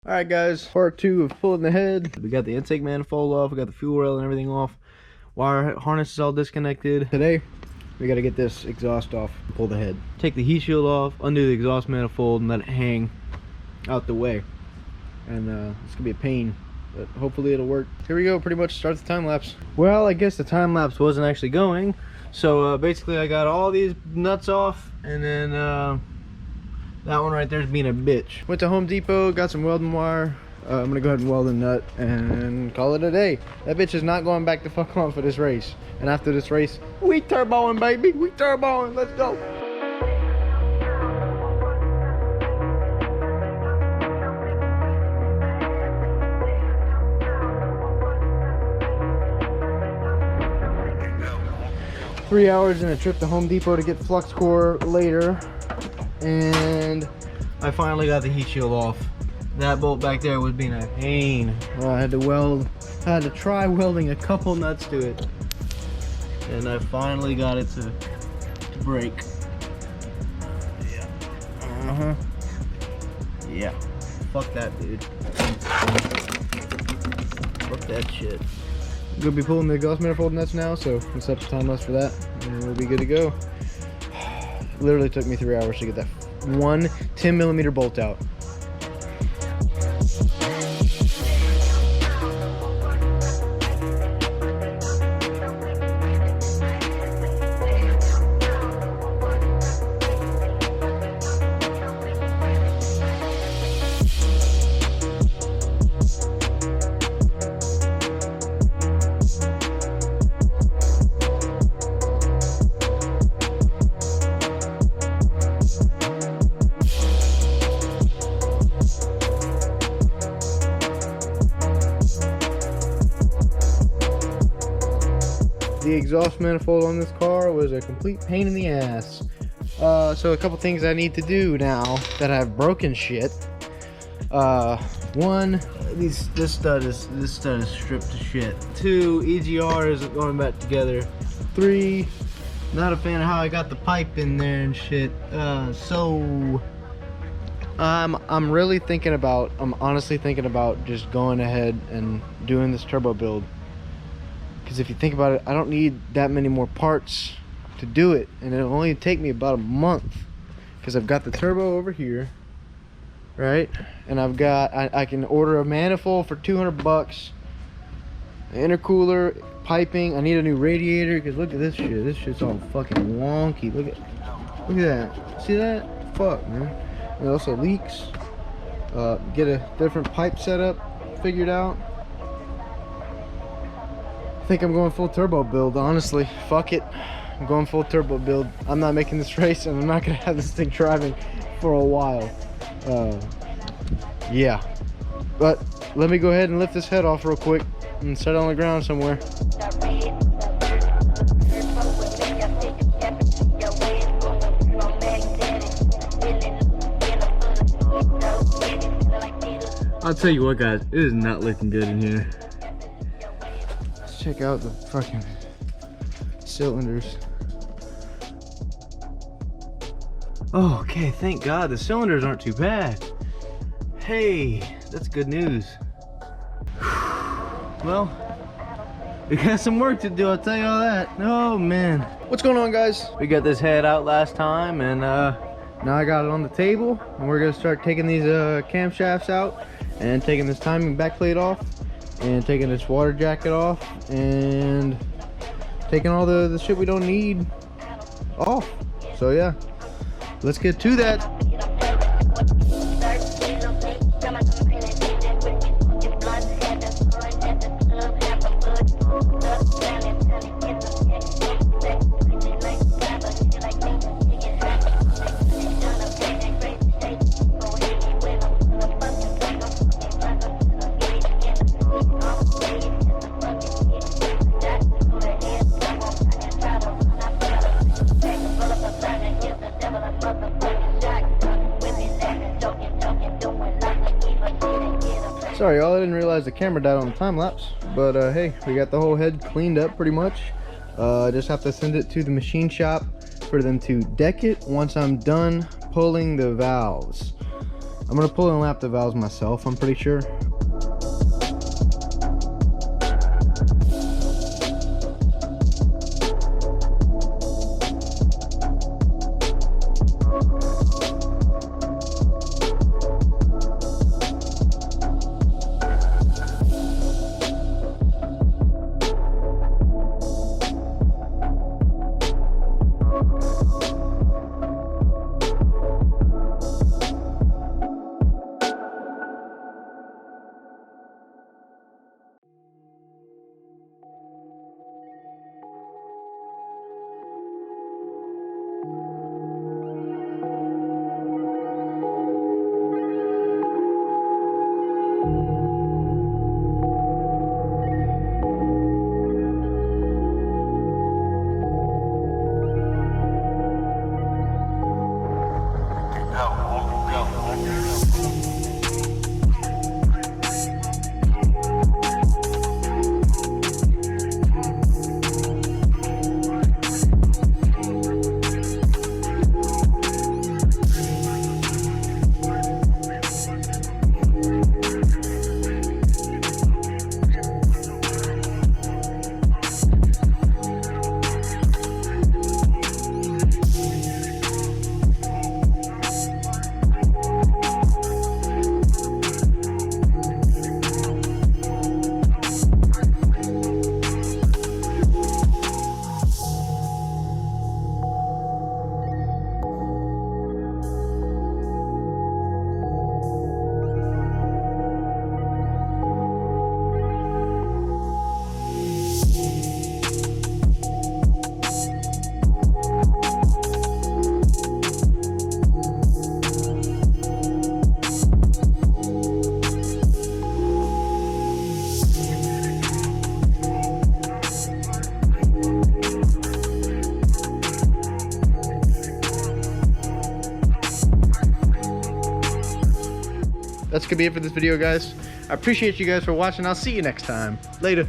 All right, guys, part 2 of pulling the head. We got the intake manifold off, we got the fuel rail and everything off. Wire harness is all disconnected. Today, we got to get this exhaust off, pull the head. Take the heat shield off, undo the exhaust manifold, and let it hang out the way. And it's gonna be a pain, but hopefully it'll work. Here we go, pretty much start the time lapse. Well, I guess the time lapse wasn't actually going. So basically I got all these nuts off, and then that one right there is being a bitch. Went to Home Depot, got some welding wire. I'm gonna go ahead and weld a nut and call it a day. That bitch is not going back the fuck on for this race. And after this race, we turboing, baby. We turboing. Let's go. Three hours and a trip to Home Depot to get flux core later. And I finally got the heat shield off. That bolt back there was being a pain. I had to try welding a couple nuts to it. And I finally got it to break. Yeah. Yeah. Fuck that, dude. Fuck that shit. I'm gonna be pulling the exhaust manifold nuts now, so we set the time lapse for that, and we'll be good to go. Literally took me 3 hours to get that one 10mm bolt out. The exhaust manifold on this car was a complete pain in the ass. So a couple things I need to do now that I've broken shit. One, this stud is stripped to shit. Two, EGR isn't going back together. Three, not a fan of how I got the pipe in there and shit. So I'm honestly thinking about just going ahead and doing this turbo build. Because if you think about it, I don't need that many more parts to do it, and it'll only take me about a month. Because I've got the turbo over here, right? And I can order a manifold for 200 bucks, an intercooler, piping. I need a new radiator because look at this shit. This shit's all fucking wonky. Look at that. See that? Fuck, man. And it also leaks. Get a different pipe setup figured out. I think I'm going full turbo build, honestly. Fuck it. I'm going full turbo build. I'm not making this race, and I'm not gonna have this thing driving for a while. Yeah. But let me go ahead and lift this head off real quick and set it on the ground somewhere. I'll tell you what, guys, it is not looking good in here. Check out the fucking cylinders. Oh, okay, thank God the cylinders aren't too bad. Hey, that's good news. Well, we got some work to do, I'll tell you all that. Oh man. What's going on, guys? We got this head out last time, and now I got it on the table, and we're gonna start taking these camshafts out and taking this timing backplate off, and taking this water jacket off, and taking all the shit we don't need off. So yeah, let's get to that. Sorry y'all, I didn't realize the camera died on the time lapse, but hey, we got the whole head cleaned up pretty much. Just have to send it to the machine shop for them to deck it once I'm done pulling the valves. I'm I'm gonna pull and lap the valves myself, I'm pretty sure. That's gonna be it for this video, guys. I appreciate you guys for watching. I'll see you next time. Later.